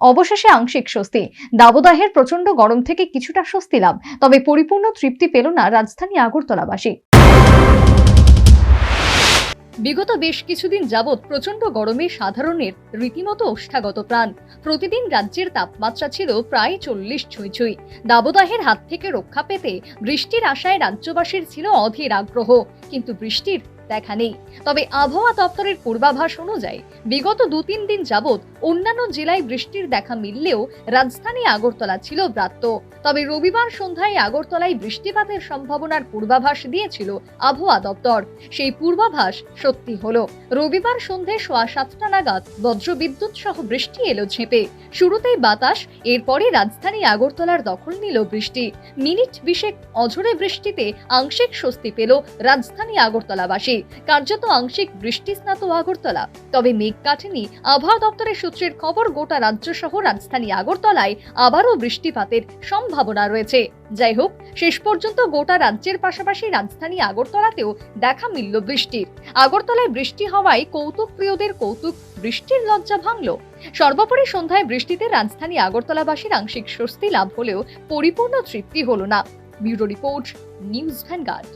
অবশেষে আংশিক স্বস্তি। দাবদাহের প্রচন্ড গরম থেকে কিছুটা স্বস্তি লাভ, তবে পরিপূর্ণ তৃপ্তি পেল না রাজধানী আগরতলাবাসী। বিগত বেশ কিছুদিন যাবৎ প্রচন্ড গরমে সাধারণের রীতিমতো ওষ্ঠাগত প্রাণ। প্রতিদিন রাজ্যের তাপমাত্রা ছিল প্রায় 40 ছুঁই। দাবদাহের হাত থেকে রক্ষা পেতে বৃষ্টির আশায় রাজ্যবাসীর ছিল অধীর আগ্রহ, কিন্তু বৃষ্টির দেখা নেই। তবে আবহাওয়া দপ্তরের পূর্বাভাস অনুযায়ী বিগত 2-3 দিন যাবৎ অন্যান্য জেলায় বৃষ্টির দেখা মিললেও রাজধানী আগরতলা ছিল ব্রাত্য। তবে রবিবার সন্ধ্যায় আগরতলায় বৃষ্টিপাতের সম্ভাবনার পূর্বাভাস দিয়েছিল আবহাওয়া দপ্তর। সেই পূর্বাভাস সত্যি হলো। রবিবার সন্ধ্যে 7:15 নাগাদ বজ্রবিদ্যুৎ সহ বৃষ্টি এলো ঝেঁপে। শুরুতেই বাতাস, এরপরে রাজধানী আগরতলার দখল নিল বৃষ্টি। মিনিট 20 অঝোরে বৃষ্টিতে আংশিক স্বস্তি পেল রাজধানী আগরতলাবাসী। কার্যত আংশিক বৃষ্টিস্নাত আগরতলা। তবে মেঘ কাটেনি। আবহাওয়া দপ্তরের সূত্রের খবর, গোটা রাজ্য সহ রাজধানী আগরতলায় আবারও বৃষ্টিপাতের সম্ভাবনা রয়েছে। যাই হোক, শেষ পর্যন্ত গোটা রাজ্যের পাশাপাশি রাজধানী আগরতলাতেও দেখা মিলল বৃষ্টির। আগরতলায় বৃষ্টি হওয়ায় কৌতুক প্রিয়দের কৌতুক, বৃষ্টির লজ্জা ভাঙল। সর্বোপরি সন্ধ্যায় বৃষ্টিতে রাজধানী আগরতলাবাসীর আংশিক স্বস্তি লাভ হলেও পরিপূর্ণ তৃপ্তি হলো না। Bureau report, news vanguard.